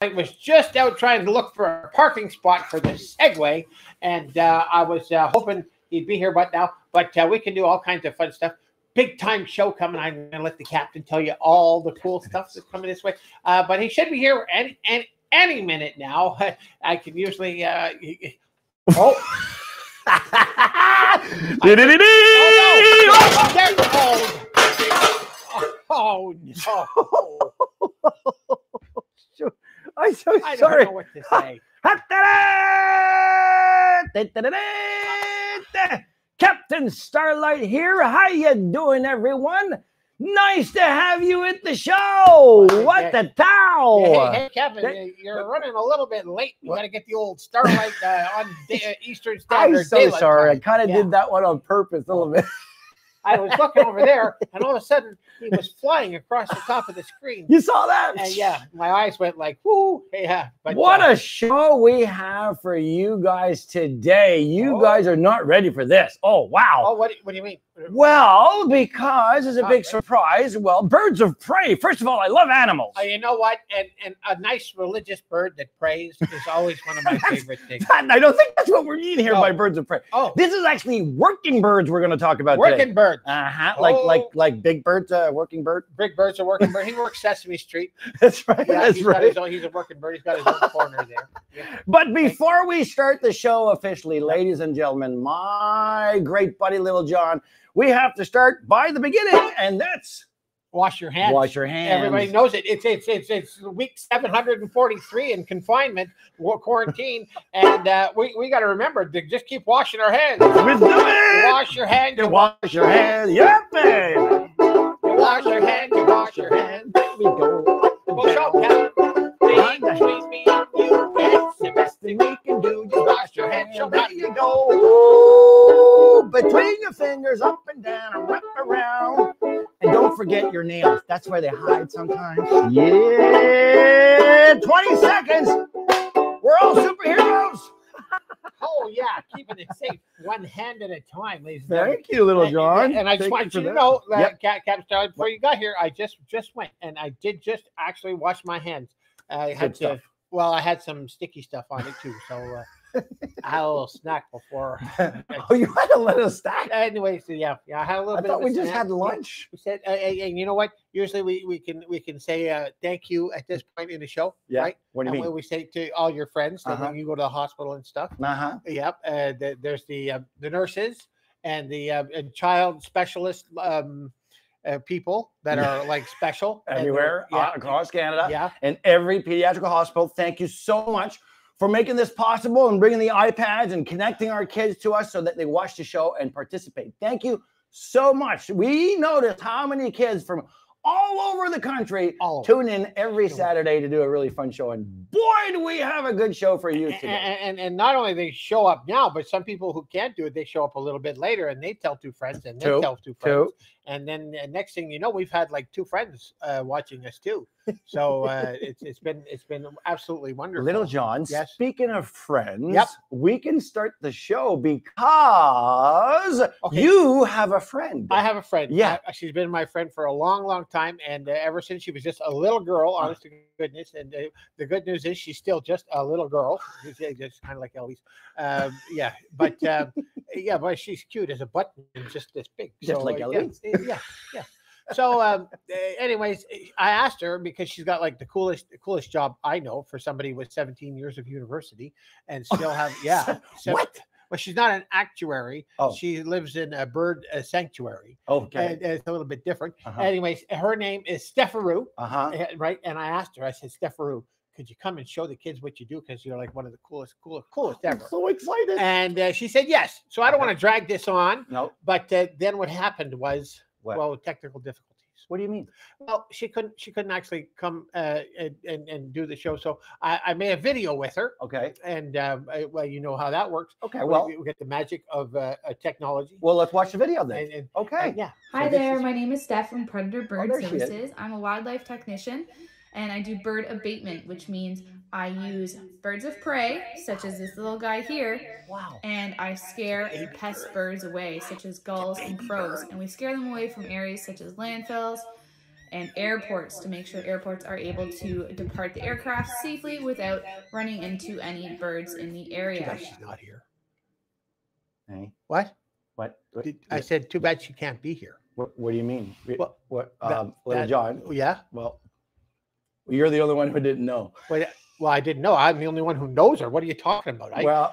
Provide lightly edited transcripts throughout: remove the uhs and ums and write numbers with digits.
I was just out trying to look for a parking spot for the Segway, and I was hoping he'd be here, but we can do all kinds of fun stuff. Big time show coming. I'm gonna let the captain tell you all the cool stuff that's coming this way. But he should be here any minute now. I can usually. Oh. Oh no! I'm so I sorry. don't know what to say. Captain Starlight here. How you doing, everyone? Nice to have you at the show. What the towel? Hey, Kevin, you're running a little bit late. We got to get the old Starlight on Eastern Standard. I'm so sorry. I kind of did that one on purpose a little bit. I was looking over there, and all of a sudden, he was flying across the top of the screen. You saw that? And yeah, my eyes went like, whoo, yeah. But, what a show we have for you guys today. You guys are not ready for this. Oh, wow. Oh, what do you mean? Well, because it's a big surprise. Well, birds of prey. First of all, I love animals. You know what? And a nice religious bird that prays is always one of my favorite things. I don't think that's what we're meaning here by birds of prey. Oh, this is actually working birds we're going to talk about today. Working birds. Like big birds, working bird. Big birds are working bird. He works Sesame Street. That's right. Yeah, that's right. He's a working bird. He's got his own corner there. Yeah. But before we start the show officially, ladies and gentlemen, my great buddy Little John, we have to start by the beginning, and that's wash your hands. Wash your hands. Everybody knows it. It's week 743 in confinement, quarantine, and we got to remember to just keep washing our hands. We're doing it. Wash your hands. You wash your hands. Yep, baby. You wash your hands. You wash your hands. There we go. Well, show, Kevin. Between me and you, it's the best thing we can do. You wash your hands. Show, there you go. Ooh, between your fingers, up and down, and wrap around. And don't forget your nails. That's where they hide sometimes. Yeah, 20 seconds. We're all superheroes. Oh, yeah, keeping it safe. One hand at a time, ladies and gentlemen. Thank you, Little John. And I just want you to know, Captain Starlight, before you got here, I just went, and I did just actually wash my hands. I had I had some sticky stuff on it, too, so... I had a little snack before. Oh, you had a little snack? Anyway, so yeah, I had a little bit. I thought we just had lunch. We said, and you know what? Usually we can say thank you at this point in the show, right? What do you mean? We say to all your friends that when you go to the hospital and stuff. Yep. There's the nurses and the child specialist people that are like special everywhere across Canada. Yeah. And every pediatric hospital. Thank you so much for making this possible and bringing the iPads and connecting our kids to us so that they watch the show and participate. Thank you so much. We noticed how many kids from all over the country tune in every Saturday to do a really fun show. And boy, do we have a good show for you today. And not only they show up now, but some people who can't do it, they show up a little bit later and they tell two friends and they tell two friends. And then next thing you know, we've had like two friends watching us too. So it's been absolutely wonderful. Little John, speaking of friends, we can start the show because you have a friend. I have a friend. Yeah. She's been my friend for a long, long time. And ever since she was just a little girl, honest to goodness. And the good news is she's still just a little girl. Just kind of like Elvis. But she's cute as a button and just this big. Just like Elvis. Yeah. So anyways, I asked her because she's got like the coolest job I know for somebody with 17 years of university and still have what? Well, she's not an actuary. She lives in a bird sanctuary. Okay. And it's a little bit different. Anyways, her name is Stefaroo. Right. And I asked her, I said, Stefaroo, could you come and show the kids what you do? Because you're like one of the coolest ever. I'm so excited. And she said yes. So I don't want to drag this on. No. But then what happened was, technical difficulties. What do you mean? Well, she couldn't actually come and do the show. So I made a video with her. Okay. And you know how that works. Okay. Well, we get the magic of technology. Well, let's watch the video then. Okay. Yeah. Hi there. My name is Steph from Predator Bird Services. I'm a wildlife technician. And I do bird abatement, which means I use birds of prey, such as this little guy here. Wow. And I scare and pest birds away, such as gulls and crows. And we scare them away from areas such as landfills and airports to make sure airports are able to depart the aircraft safely without running into any birds in the area. She's not here. Hey. What? What? I said, too bad she can't be here. What do you mean? What? Little John? Yeah. Well, you're the only one who didn't know. Well, I didn't know. I'm the only one who knows her. What are you talking about? I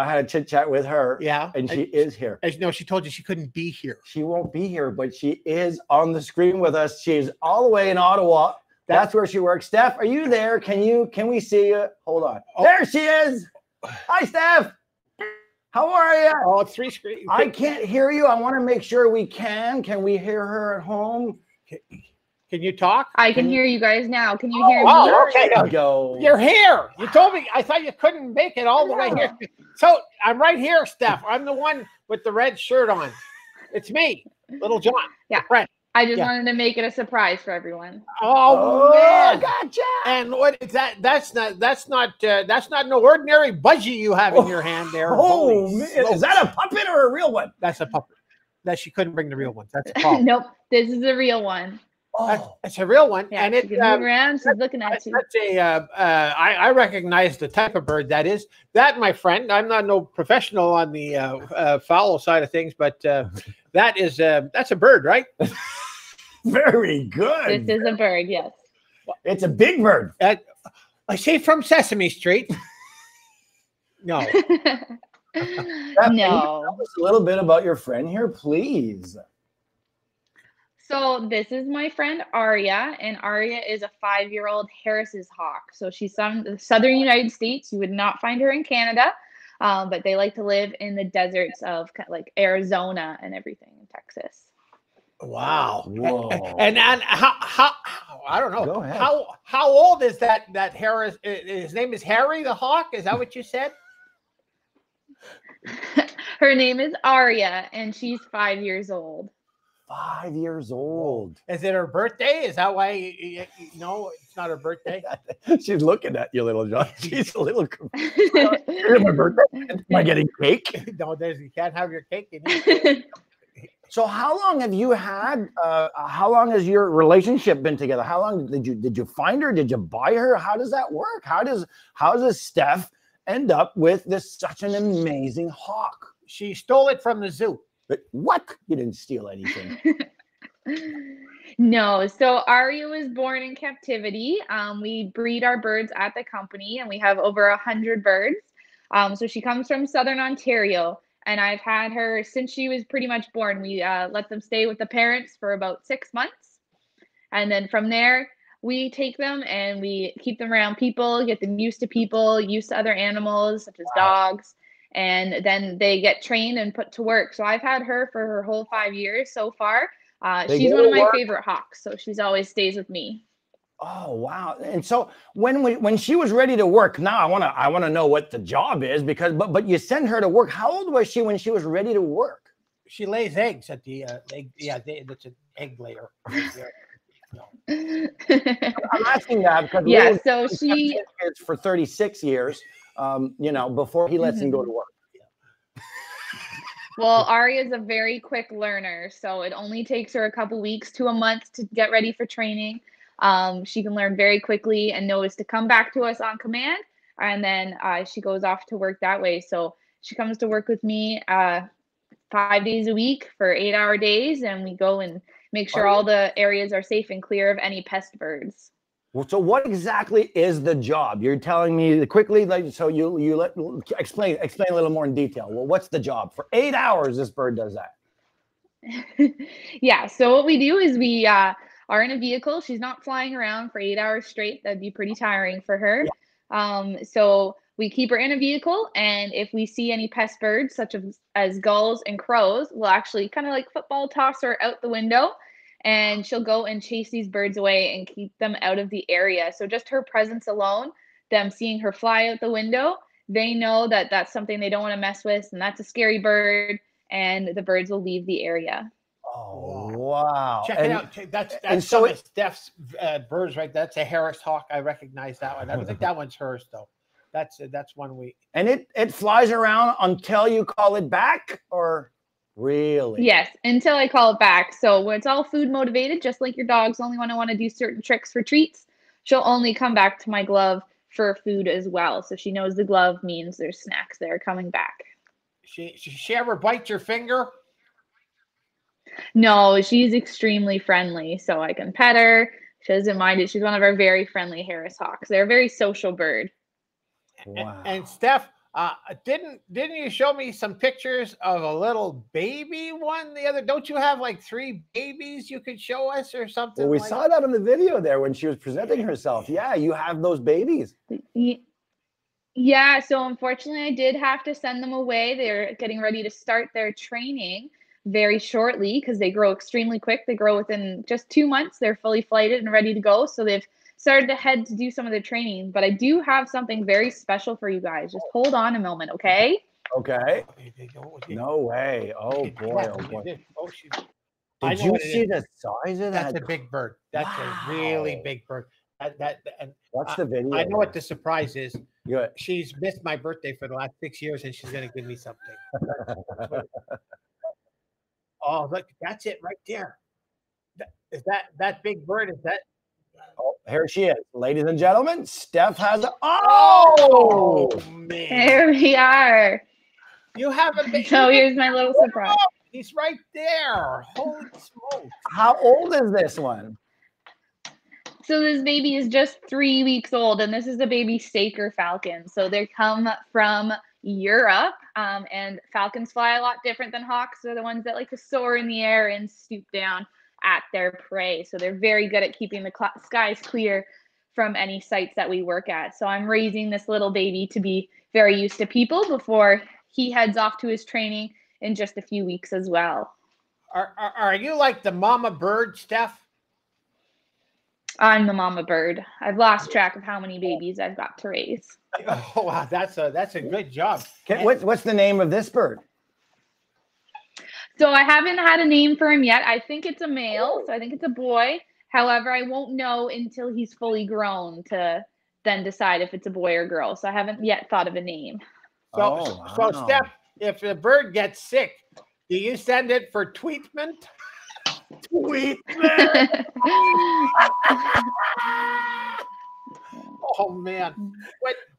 had a chit chat with her. Yeah. And she is here. No, she told you she couldn't be here. She won't be here, but she is on the screen with us. She's all the way in Ottawa. That's where she works. Steph, are you there? Can we see you? Hold on. Oh. There she is. Hi, Steph. How are you? Oh, it's 3 screens. I can't hear you. I want to make sure we can. Can we hear her at home? Can you talk? I can hear you guys now. Can you hear me? Oh, okay. Go. You're here. You told me. I thought you couldn't make it all the way here. So I'm right here, Steph. I'm the one with the red shirt on. It's me, Little John. Yeah. Friend. I just wanted to make it a surprise for everyone. Oh man, gotcha. And what is that? That's not no ordinary budgie you have in your hand there. Oh man, is that a puppet or a real one? That's a puppet. That she couldn't bring the real ones. That's a problem. Nope, this is a real one. Oh, it's a real one, yeah, and it move around. She's looking at you. That's I recognize the type of bird that is. That, my friend, I'm not no professional on the fowl side of things, but that's a bird, right? Very good. This is a bird, yes. It's a big bird. I say from Sesame Street. No. No. Tell us a little bit about your friend here, please. So this is my friend Aria, and Aria is a 5-year-old Harris's hawk. So she's from the southern United States. You would not find her in Canada, but they like to live in the deserts of like Arizona and everything in Texas. Wow. Whoa. And how I don't know. Go ahead. How old is that Harris? His name is Harry the hawk. Is that what you said? Her name is Aria, and she's 5 years old. 5 years old. Is it her birthday? Is that why you know it's not her birthday? She's looking at you, Little John. She's a little confused. My birthday? Am I getting cake? No, you can't have your cake. So how long have you had? How long has your relationship been together? How long did you find her? Did you buy her? How does that work? How does Steph end up with such an amazing hawk? She stole it from the zoo. But what? You didn't steal anything. No. So Aria was born in captivity. We breed our birds at the company, and we have over 100 birds. So she comes from Southern Ontario, and I've had her since she was pretty much born. We let them stay with the parents for about 6 months. And then from there, we take them and we keep them around people, get them used to people, used to other animals such as dogs. And then they get trained and put to work. So I've had her for her whole 5 years so far. She's one of my favorite hawks, so she's always stays with me. Oh wow! And so when she was ready to work, now I want to know what the job is because but you send her to work. How old was she when she was ready to work? She lays eggs at the egg. Yeah, that's an egg layer. No. I'm asking that because so she is for 36 years. Before he lets him go to work. Well, Aria is a very quick learner, so it only takes her a couple weeks to a month to get ready for training. She can learn very quickly and knows to come back to us on command, and then she goes off to work that way. So she comes to work with me 5 days a week for 8-hour days, and we go and make sure all the areas are safe and clear of any pest birds. So what exactly is the job? You're telling me quickly, so you explain a little more in detail. Well, what's the job? For 8 hours, this bird does that. Yeah. So what we do is we are in a vehicle. She's not flying around for 8 hours straight. That'd be pretty tiring for her. Yeah. So we keep her in a vehicle, and if we see any pest birds, such as gulls and crows, we'll actually kind of like football toss her out the window. And she'll go and chase these birds away and keep them out of the area. So just her presence alone, them seeing her fly out the window, they know that that's something they don't want to mess with, and that's a scary bird, and the birds will leave the area. Oh, wow. Check it out. That's some of Steph's birds, right? That's a Harris hawk. I recognize that one. I don't think that one's hers, though. That's one we... And it flies around until you call it back, or... Really? Yes, until I call it back. So when it's all food motivated, just like your dogs only want to do certain tricks for treats, she'll only come back to my glove for food as well. So she knows the glove means there's snacks there coming back. She ever bite your finger? No, she's extremely friendly, so I can pet her. She doesn't mind it. She's one of our very friendly Harris hawks. They're a very social bird. Wow. And Steph, didn't you show me some pictures of a little baby one the other? Don't you have like 3 babies you could show us or something? Well, we saw that in the video there when she was presenting herself. Yeah, you have those babies. Yeah, so unfortunately, I did have to send them away. They're getting ready to start their training very shortly because they grow extremely quick. They grow within just 2 months. They're fully flighted and ready to go. So they've started to head to do some of their training. But I do have something very special for you guys. Just hold on a moment, okay? Okay. No way. Oh boy. Oh boy. Did you see the size of that? That's a big bird. That's a really big bird. What's the video? I know what the surprise is. Good. She's missed my birthday for the last 6 years, and she's going to give me something. Oh, look, that's it right there. Is that big bird? Is that? Oh, here she is, ladies and gentlemen. Steph has. Oh man! There we are. You have a. So here's my little surprise. Oh, he's right there. Holy smokes! How old is this one? So this baby is just 3 weeks old, and this is a baby Saker falcon. So they come from Europe, and falcons fly a lot different than hawks. They're the ones that like to soar in the air and stoop down at their prey. So they're very good at keeping the skies clear from any sites that we work at. So I'm raising this little baby to be very used to people before he heads off to his training in just a few weeks as well. Are you like the mama bird, Steph? I'm the mama bird. I've lost track of how many babies I've got to raise. Oh wow, that's a good job. What's the name of this bird? So I haven't had a name for him yet. I think it's a male, so I think it's a boy. However, I won't know until he's fully grown to then decide if it's a boy or girl. So I haven't yet thought of a name. So Steph, if the bird gets sick, do you send it for treatment? Oh man,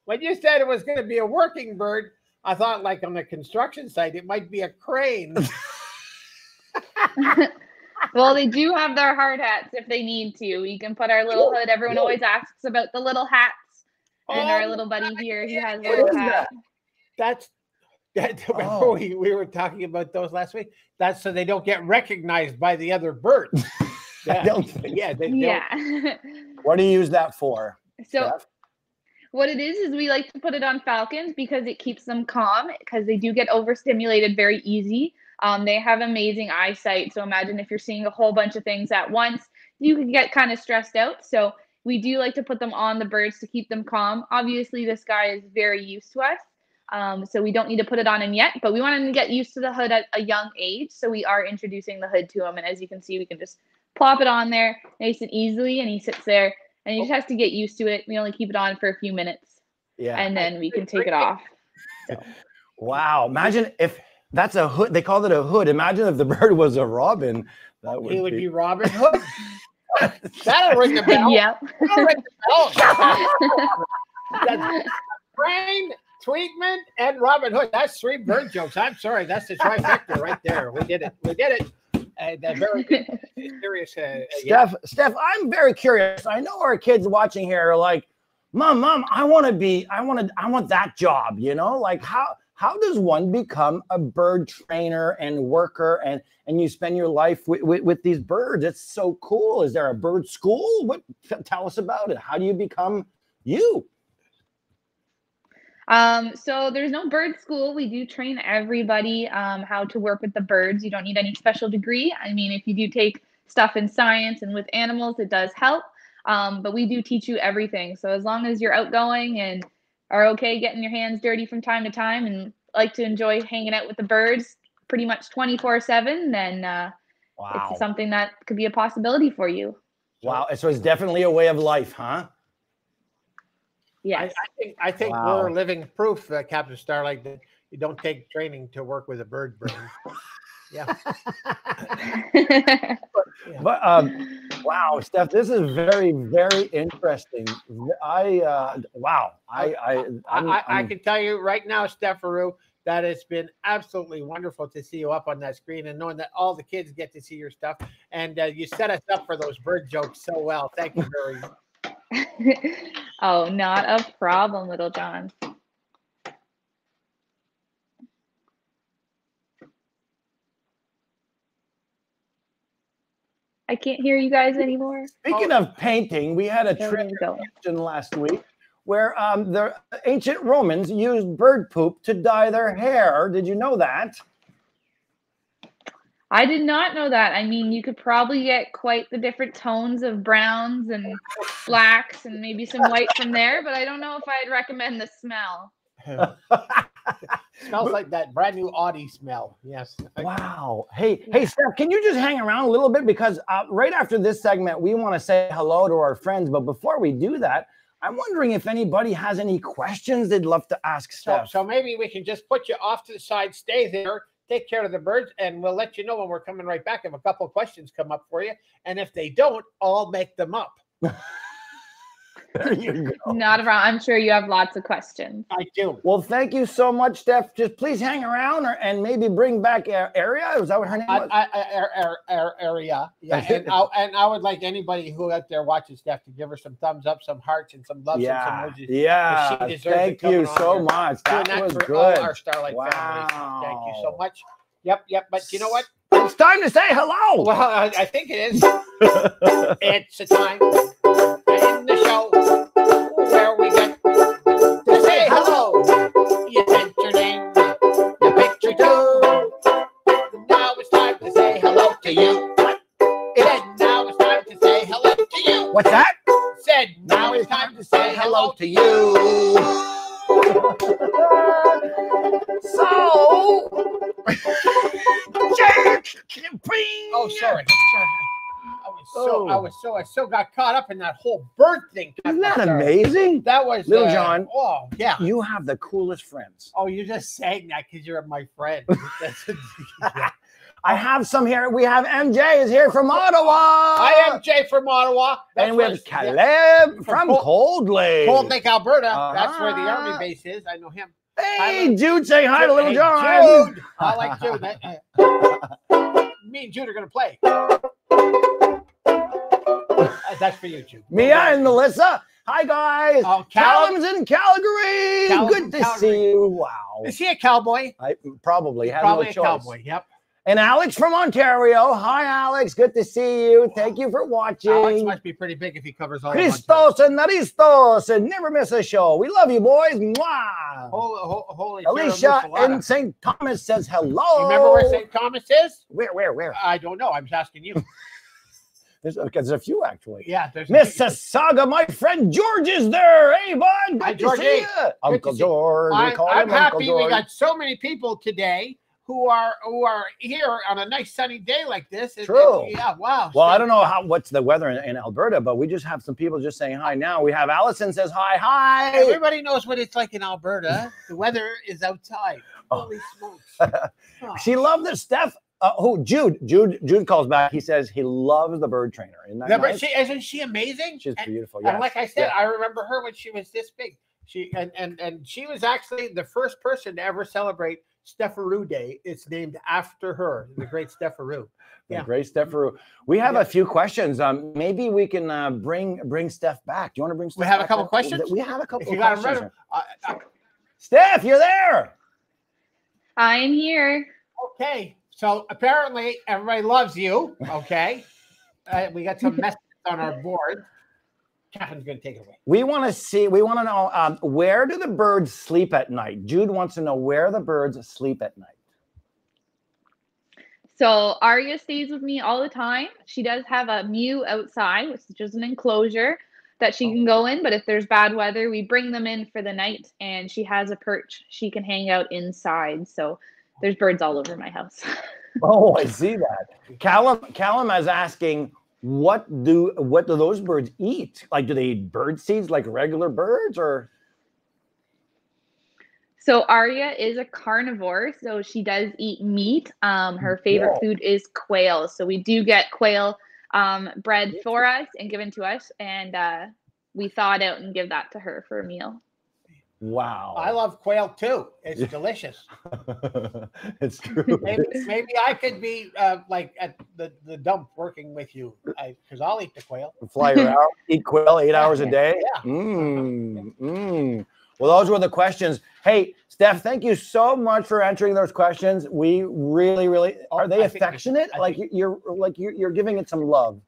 when you said it was going to be a working bird, I thought like on the construction site it might be a crane. Well, they do have their hard hats if they need to. You can put our little hood. Everyone always asks about the little hats, and our little buddy here, he has a little hat. Remember we were talking about those last week. That's so they don't get recognized by the other birds. Yeah. What do you use that for? So what it is we like to put it on falcons because it keeps them calm because they do get overstimulated very easy. They have amazing eyesight. So imagine if you're seeing a whole bunch of things at once, you can get kind of stressed out. So we do like to put them on the birds to keep them calm. Obviously, this guy is very used to us. So we don't need to put it on him yet, but we want him to get used to the hood at a young age. So we are introducing the hood to him. And as you can see, we can just plop it on there nice and easily. And he sits there and he just has to get used to it. We only keep it on for a few minutes. Yeah. And then we can take it off. So. Wow. Imagine if that's a hood. They called it a hood. Imagine if the bird was a robin. He would be Robin Hood. That'll ring a bell. Yep. That'll ring a bell. That's Crane, Tweetman, and Robin Hood. That's 3 bird jokes. I'm sorry. That's the trifecta right there. We did it. And very serious. Steph, I'm very curious. I know our kids watching here are like, Mom, I want that job. You know, like how does one become a bird trainer and worker and you spend your life with these birds? It's so cool. Is there a bird school? Tell us about it. How do you become you? So there's no bird school. We do train everybody how to work with the birds. You don't need any special degree. I mean, if you do take stuff in science and with animals, it does help. But we do teach you everything. So as long as you're outgoing and are okay getting your hands dirty from time to time and like to enjoy hanging out with the birds pretty much 24/7, then it's something that could be a possibility for you. Wow. So it's definitely a way of life, huh? Yes. I think we're living proof, Captain Starlight, that you don't take training to work with a bird brain. Yeah. But wow, Steph, this is very, very interesting. Wow. I can tell you right now, Steph Aru, that it's been absolutely wonderful to see you up on that screen and knowing that all the kids get to see your stuff. And you set us up for those bird jokes so well. Thank you very much. Oh, not a problem, Little John. I can't hear you guys anymore. Speaking of painting, we had a trivia question last week where the ancient Romans used bird poop to dye their hair. Did you know that? I did not know that. I mean, you could probably get quite the different tones of browns and blacks and maybe some white from there, but I don't know if I'd recommend the smell. Smells like that brand new Audi smell. Yes. Wow. Hey, Steph, can you just hang around a little bit? Because right after this segment, we want to say hello to our friends. But before we do that, I'm wondering if anybody has any questions they'd love to ask Steph. So maybe we can just put you off to the side, stay there, take care of the birds, and we'll let you know when we're coming right back if a couple of questions come up for you. And if they don't, I'll make them up. There you go. Not around. I'm sure you have lots of questions. I do. Well, thank you so much, Steph. Just please hang around and maybe bring back Aria. Was that what her name was? Aria. Yeah. And I would like anybody who out there watching Steph to give her some thumbs up, some hearts, and some loves and some emojis. Yeah. Thank you so much. That was good. All our Starlight family. Thank you so much. Yep. But you know what? It's time to say hello. Well, I think it is. It's a time in the show where we get to say hello. You sent your name, your picture too. Now it's time to say hello to you. And now it's time to say hello to you. What's that? Said now it's time to say hello to you. So, oh, sorry. I so got caught up in that whole bird thing. Isn't that amazing? That was Little John. Oh, yeah. You have the coolest friends. Oh, you're just saying that because you're my friend. I have some here. We have MJ is here from Ottawa. Hi, MJ from Ottawa. And we have Caleb from Cold Lake. Cold Lake, Alberta. That's where the Army base is. I know him. Hey, Jude, say hi to Little John. Jude. I like Jude. Me and Jude are going to play. That's for you, Jude. Mia and Melissa. Hi, guys. Oh, Callum's in Calgary. Good to see you. Wow. Is he a cowboy? Probably. Probably a cowboy. Yep. And Alex from Ontario. Hi, Alex. Good to see you. Thank you for watching. Alex must be pretty big if he covers all Christos and Naristos and never miss a show. We love you, boys. Mwah. Holy Alicia in St. Thomas says hello. You remember where St. Thomas is? Where? I don't know. I'm just asking you. There's a few, actually. Yeah. There's Mississauga, my friend George is there. Hey, bud. Hi, Good to see you. Uncle George. I'm happy we got so many people today who are here on a nice sunny day like this. True. Yeah, wow. Well, I don't know what's the weather in Alberta, but we just have some people just saying hi now. We have Allison says hi. Everybody knows what it's like in Alberta. The weather is outside. Holy smokes. She loved this, Steph. Jude calls back. He says he loves the bird trainer. Isn't that nice? Isn't she amazing? She's beautiful. And like I said, I remember her when she was this big. She was actually the first person to ever celebrate Steph Aru Day. It's named after her, the great Steph Aru. The great Steph Aru. We have a few questions. Maybe we can bring Steph back. Do you want to bring Steph back? We have a couple questions? We have a couple of questions. Steph, you're there. I'm here. Okay. So apparently everybody loves you. Okay. We got some messages on our board. Catherine's going to take it away. We want to know where do the birds sleep at night? Jude wants to know where the birds sleep at night. So Aria stays with me all the time. She does have a mew outside, which is just an enclosure that she can go in. But if there's bad weather, we bring them in for the night, and she has a perch. She can hang out inside. So there's birds all over my house. Oh, I see that. Callum is asking, what do those birds eat? Like, do they eat bird seeds like regular birds, or? So Arya is a carnivore, so she does eat meat. Her favorite food is quail. So we do get quail bred for us and given to us, and we thaw it out and give that to her for a meal. Wow. I love quail too. It's delicious. It's true. Maybe I could be like at the dump working with you, because I'll eat the quail. Fly around, eat quail 8 hours a day. Yeah. Well, those were the questions. Hey, Steph, thank you so much for answering those questions. We really, really are they affectionate? You're giving it some love.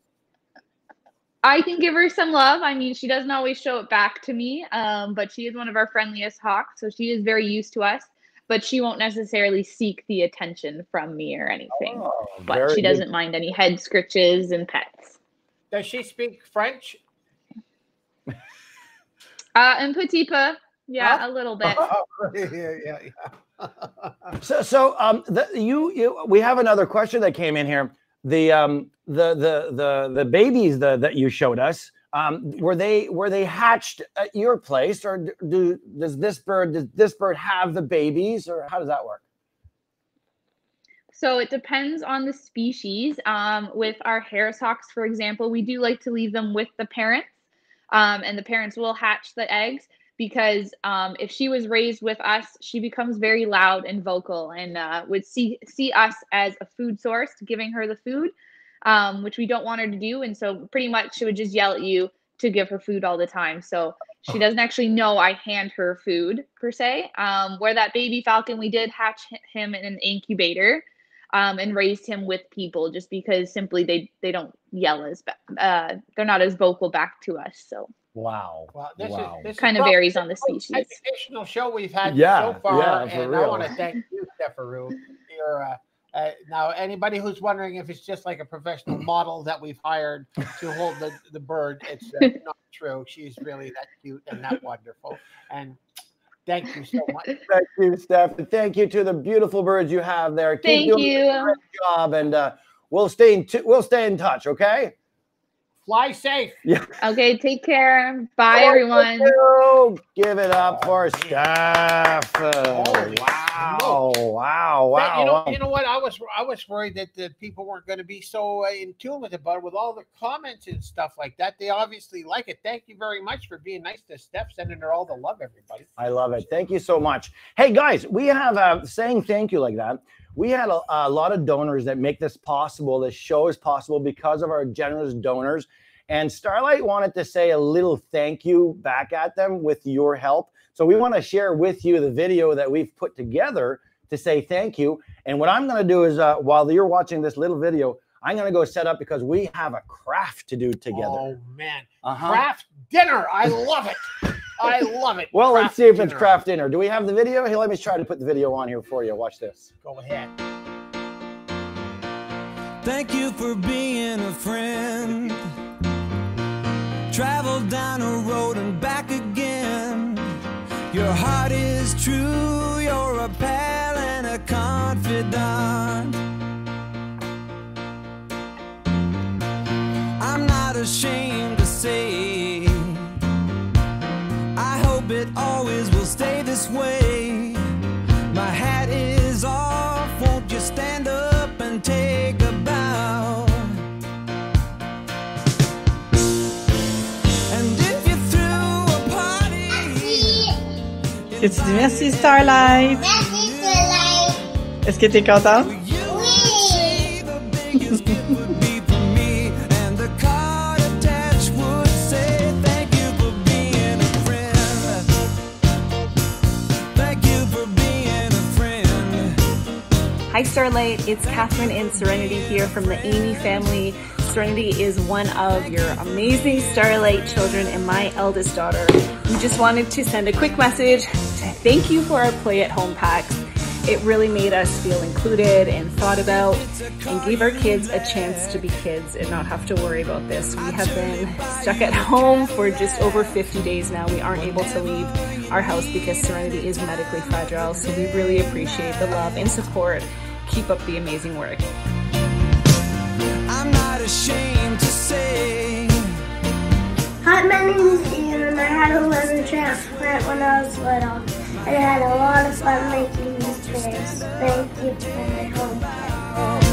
I can give her some love. I mean, she doesn't always show it back to me, but she is one of our friendliest hawks, so she is very used to us, but she won't necessarily seek the attention from me or anything. But she doesn't mind any head scritches and pets. Does she speak French? Un petit peu. Yeah, a little bit. We have another question that came in here. The babies that you showed us, were they hatched at your place, or does this bird have the babies, or how does that work? So it depends on the species. With our Harris hawks, for example, we do like to leave them with the parents, and the parents will hatch the eggs, because if she was raised with us, she becomes very loud and vocal, and would see us as a food source, giving her the food, which we don't want her to do. And so pretty much she would just yell at you to give her food all the time. So she doesn't actually know I hand her food per se. Where that baby falcon, we did hatch him in an incubator, and raised him with people, just because simply they don't yell as they're not as vocal back to us. So wow. Well, this kind of varies on the species. Educational show we've had so far, and I want to thank you, Stepharoo. You're now, anybody who's wondering if it's just like a professional model that we've hired to hold the bird, it's not true. She's really that cute and that wonderful. And thank you so much. Thank you, Steph. And thank you to the beautiful birds you have there. Keep doing a great job, and we'll stay in touch. Okay. Fly safe. Yeah. Okay, take care. Bye, everyone. Give it up for Steph. Wow. You know what? I was worried that the people weren't going to be so in tune with it, but with all the comments and stuff like that, they obviously like it. Thank you very much for being nice to Steph, sending her all the love, everybody. I love it. Thank you so much. Hey, guys, we have saying thank you like that. We had a lot of donors that make this possible. This show is possible because of our generous donors. And Starlight wanted to say a little thank you back at them with your help. So we want to share with you the video that we've put together to say thank you. And what I'm going to do is, while you're watching this little video, I'm going to go set up, because we have a craft to do together. Oh, man. Craft dinner. I love it. I love it. Well, let's see if it's craft dinner. Do we have the video? Hey, let me try to put the video on here for you. Watch this. Go ahead. Thank you for being a friend. Travel down a road and back again. Your heart is true. You're a pal and a confidant. I'm not ashamed to say, I hope it always will stay this way. My hat is off, won't you stand up and take a bow? And if you threw a party, Est-ce que tu dis merci Starlight? Merci Starlight. Est-ce que tu es content? Oui. Hi Starlight, it's Catherine and Serenity here from the Amy family. Serenity is one of your amazing Starlight children and my eldest daughter. We just wanted to send a quick message to thank you for our play at home packs. It really made us feel included and thought about, and gave our kids a chance to be kids and not have to worry about this. We have been stuck at home for just over 50 days now. We aren't able to leave our house because Serenity is medically fragile, so we really appreciate the love and support. Keep up the amazing work. I'm not ashamed to say. Hi, my name is Ian, and I had a liver transplant when I was little, and I had a lot of fun making these bears. Thank you for my home.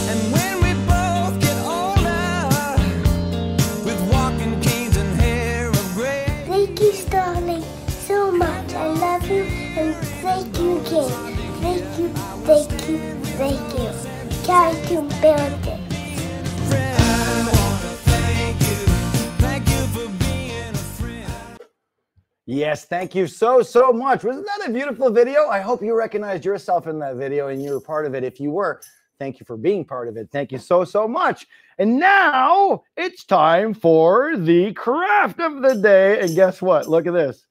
And when we both get older, with walking canes and hair of gray. Thank you, Starlight, so much. I love you, and thank you again. Thank you, thank you, thank you. Cartoon Bandit. Yes, thank you so much. Wasn't that a beautiful video? I hope you recognized yourself in that video and you were part of it. If you were, thank you for being part of it. Thank you so much. And now it's time for the craft of the day. And guess what? Look at this.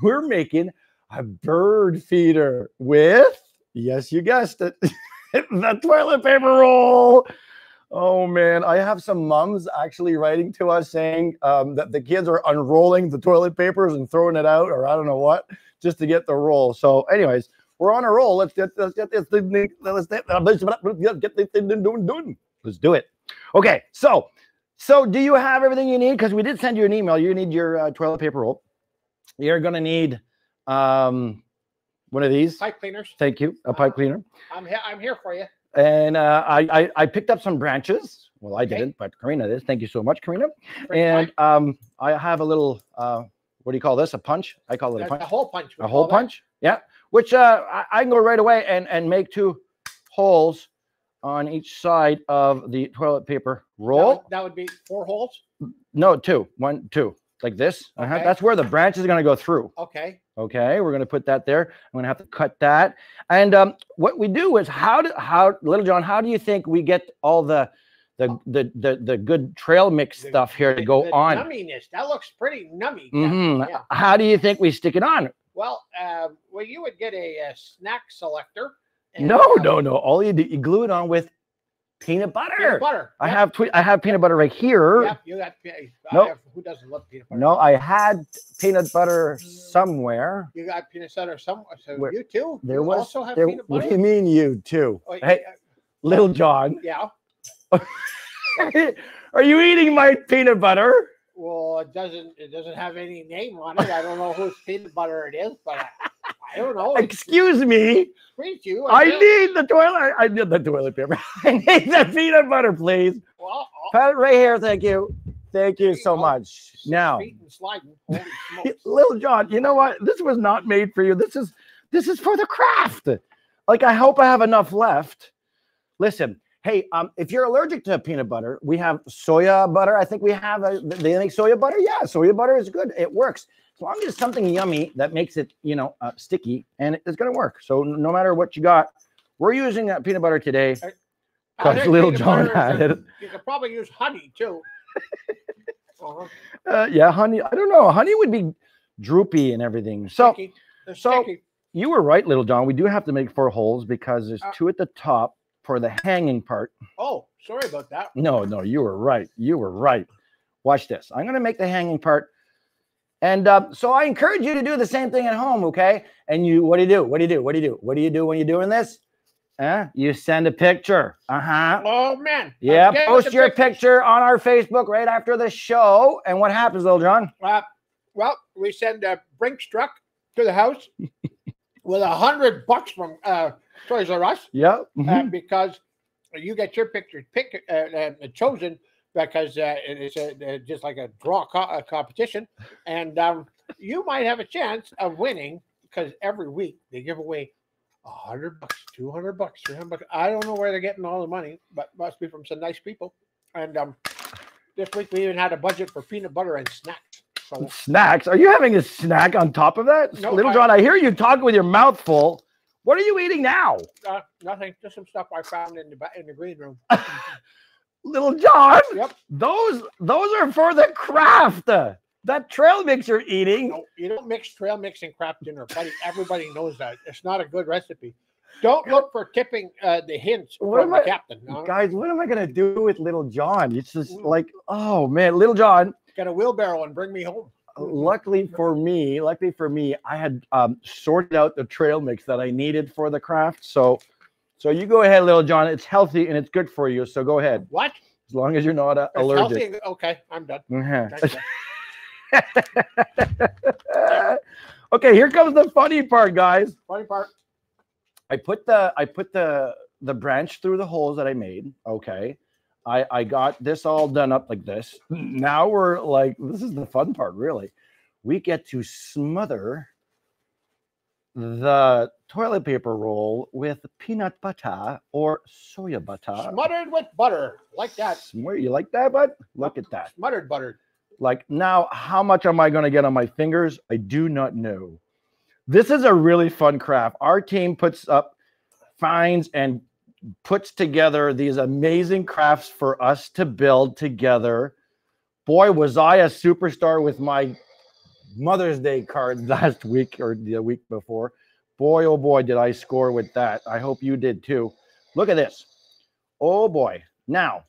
We're making a bird feeder with, yes, you guessed it, the toilet paper roll. Oh, man. I have some moms actually writing to us saying that the kids are unrolling the toilet papers and throwing it out, or I don't know what, just to get the roll. So anyways, we're on a roll. Let's get this thing. Let's do it. Okay. So do you have everything you need? Because we did send you an email. You need your toilet paper roll. You're going to need one of these. Pipe cleaners. Thank you. A pipe cleaner. I'm here for you. And I picked up some branches. Well, I didn't, but Karina did. Thank you so much, Karina. And I have a little, what do you call this? A punch? I call it a punch. A hole punch. A hole punch? Yeah. Which I can go right away and make 2 holes on each side of the toilet paper roll. That would be 4 holes? No, 2. 1, 2. Like this. Okay. That's where the branches are going to go through. Okay. Okay, we're going to put that there. I'm going to have to cut that. And what we do is how Little John, how do you think we get all the good trail mix stuff here to go on? Numminess. That looks pretty nummy. Mm-hmm. Yeah. How do you think we stick it on? Well, you would get a snack selector. And, no. All you do, you glue it on with peanut butter. Peanut butter. I have peanut butter right here. Yep, you got. Nope. Who doesn't love peanut butter? No, I had peanut butter somewhere. You got peanut butter somewhere. So Where, you too. There you was. Also have there, peanut butter? What do you mean you too? Oh, hey, Little John. Yeah. Are you eating my peanut butter? Well, it doesn't have any name on it. I don't know whose peanut butter it is, but I don't know. Excuse me. Please, you. I need the toilet. I need the toilet paper. I need the peanut butter, please. Well, put it right here. Thank you. Thank you so much. Now, Little John, you know what? This was not made for you. This is for the craft. Like, I hope I have enough left. Listen, hey, if you're allergic to peanut butter, we have soya butter. I think we have they make soya butter. Yeah, soya butter is good. It works. As long as it's something yummy that makes it, sticky, and it's going to work. So no matter what you got, we're using that peanut butter today because Little John had it. You could probably use honey too. Yeah, honey. I don't know. Honey would be droopy and everything. So you were right, Little John. We do have to make 4 holes because there's 2 at the top for the hanging part. Oh, sorry about that. No, you were right. You were right. Watch this. I'm going to make the hanging part. And so I encourage you to do the same thing at home, okay? And what do you do? What do you do when you're doing this? You send a picture. Oh, man. Yeah, post your picture on our Facebook right after the show. And what happens, Little John? Well, we send a Brinks truck to the house with $100 from Toys R Us. Yeah. Because you get your picture chosen because it's just like a draw competition. And you might have a chance of winning because every week they give away $100, $200, $300. I don't know where they're getting all the money, but must be from some nice people. And this week we even had a budget for peanut butter and snacks. So snacks? Are you having a snack on top of that? No, Little John, I hear you talking with your mouth full. What are you eating now? Nothing. Just some stuff I found in the green room. Little John, yep. Those are for the craft. That trail mix you're eating. No, you don't mix trail mix and craft dinner, buddy. Everybody knows that. It's not a good recipe. Don't look for tipping the hints from the captain. No? Guys, what am I going to do with Little John? It's just like, oh, man, Little John. Get a wheelbarrow and bring me home. Luckily for me, I had sorted out the trail mix that I needed for the craft. So you go ahead, Little John. It's healthy and it's good for you. So go ahead. What? As long as you're not allergic. Healthy. Okay, I'm done. Okay, here comes the funny part, guys. Funny part. I put the branch through the holes that I made. Okay. I got this all done up like this. Now we're like, this is the fun part, really. We get to smother the toilet paper roll with peanut butter or soya butter. Smothered with butter. Like that. You like that, bud? Look at that. Smothered butter. Like, now, how much am I going to get on my fingers? I do not know. This is a really fun craft. Our team finds and puts together these amazing crafts for us to build together. Boy, was I a superstar with my Mother's Day card last week or the week before. Boy, oh boy, did I score with that. I hope you did too. Look at this. Oh boy. Now,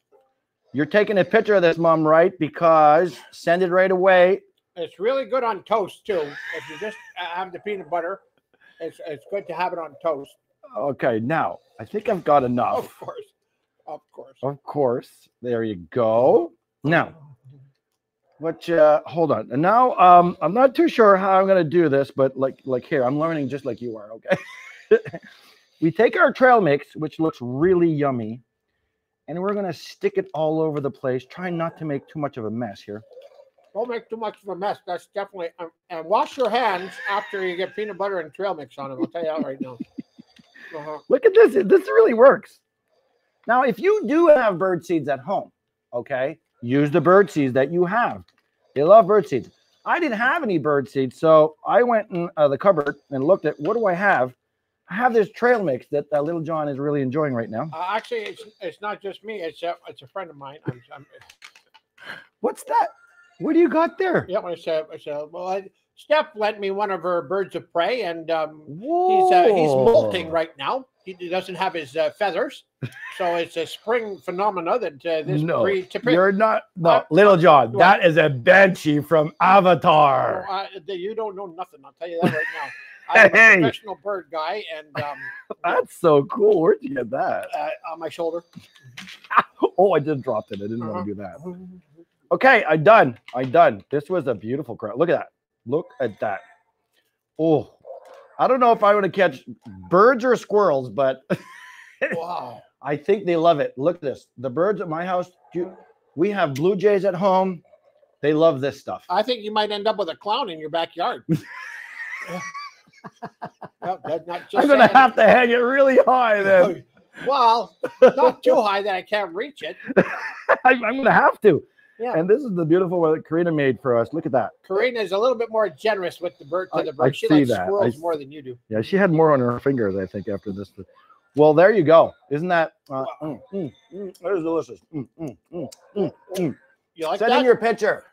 you're taking a picture of this, Mom, right? Because send it right away. It's really good on toast too. If you just have the peanut butter, it's good to have it on toast. Okay, now I think I've got enough. Of course. Of course. Of course. There you go. Now, hold on. And now I'm not too sure how I'm gonna do this, but like here, I'm learning just like you are, okay? We take our trail mix, which looks really yummy, and we're gonna stick it all over the place. Try not to make too much of a mess here. Don't make too much of a mess. That's definitely and wash your hands after you get peanut butter and trail mix on them. I'll tell you that right now. Look at this. This really works. Now, if you do have bird seeds at home, okay, use the bird seeds that you have. They love bird seeds. I didn't have any bird seeds, so I went in the cupboard and looked at what do I have. I have this trail mix that Little John is really enjoying right now. Actually, it's not just me. It's a friend of mine. What's that? What do you got there? Yeah, Steph lent me one of her birds of prey, and he's molting right now. He doesn't have his feathers, so it's a spring phenomena that this breed typically. You're not, Little John. That is a banshee from Avatar. You don't know nothing. I'll tell you that right now. I'm a professional bird guy, and that's so cool. Where'd you get that? On my shoulder. Oh, I just dropped it. I didn't want to do that. Okay, I'm done. This was a beautiful crowd. Look at that. Look at that. Oh, I don't know if I want to catch birds or squirrels, but wow, I think they love it. Look at this. The birds at my house, we have blue jays at home. They love this stuff. I think you might end up with a clown in your backyard. I'm going to have to hang it really high then. Well, not too high that I can't reach it. I'm going to have to. Yeah. And this is the beautiful one that Karina made for us. Look at that. Karina is a little bit more generous with the bird. She likes squirrels more than you do. Yeah, she had more on her fingers, I think, after this. Well, there you go. Isn't that? That is delicious. You like Send that? in your picture.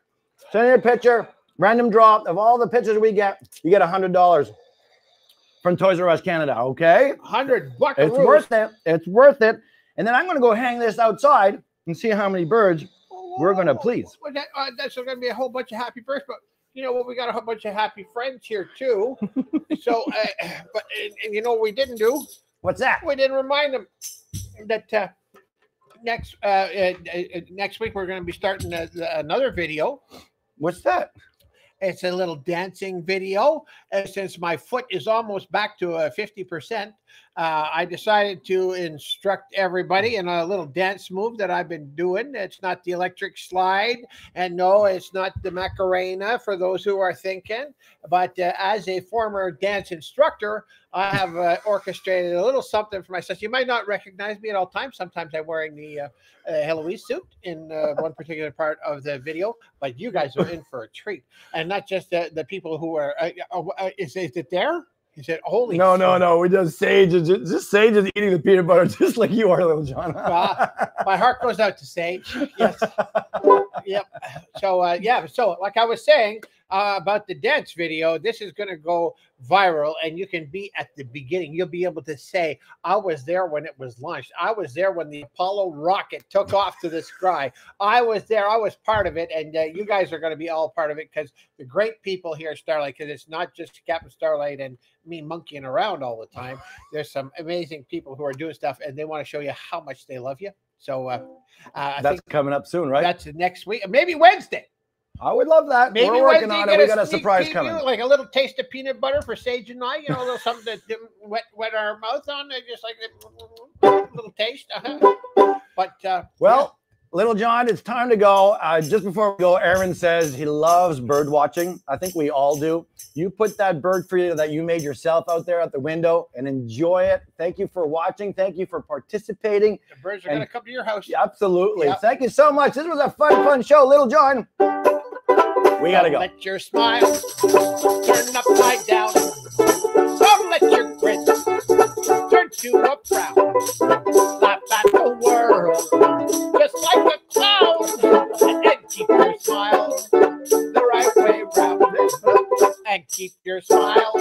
Send in your picture. Random drop of all the pictures we get. You get $100 from Toys R Us Canada. Okay. $100. It's worth it. It's worth it. And then I'm going to go hang this outside and see how many birds we're going to please. That's going to be a whole bunch of happy birds, but you know what? We got a whole bunch of happy friends here too. So, but you know what we didn't do? What's that? We didn't remind them that next week we're going to be starting another video. What's that? It's a little dancing video. Since my foot is almost back to 50%, I decided to instruct everybody in a little dance move that I've been doing. It's not the electric slide, and no, it's not the Macarena for those who are thinking. But as a former dance instructor, I have orchestrated a little something for myself. You might not recognize me at all times. Sometimes I'm wearing the Heloise suit in one particular part of the video, but you guys are in for a treat. And not just the people who are, is it there? He said, holy No. We just Sage is eating the peanut butter just like you are, Little John. My heart goes out to Sage. Yes. Yep. So, so like I was saying about the dance video, this is going to go viral, and you can be at the beginning. You'll be able to say, I was there when it was launched. I was there when the Apollo rocket took off to the sky. I was there. I was part of it, and you guys are going to be all part of it because the great people here at Starlight, because it's not just Captain Starlight and me monkeying around all the time. There's some amazing people who are doing stuff, and they want to show you how much they love you. So that's coming up soon, right? That's next week, maybe Wednesday. I would love that. Maybe we're working on it. We got a surprise coming. Like a little taste of peanut butter for Sage and I. You know, a little something to wet our mouth on. Just like a little taste. But well, Little John, it's time to go. Just before we go, Aaron says he loves bird watching. I think we all do. You put that bird feeder that you made yourself out there at the window and enjoy it. Thank you for watching. Thank you for participating. The birds are going to come to your house. Absolutely. Yep. Thank you so much. This was a fun show, Little John. We got to go. Let your smile turn upside down. Don't let your grin turn to a frown. Laugh at the world just like a clown. And keep your smile the right way round. And keep your smile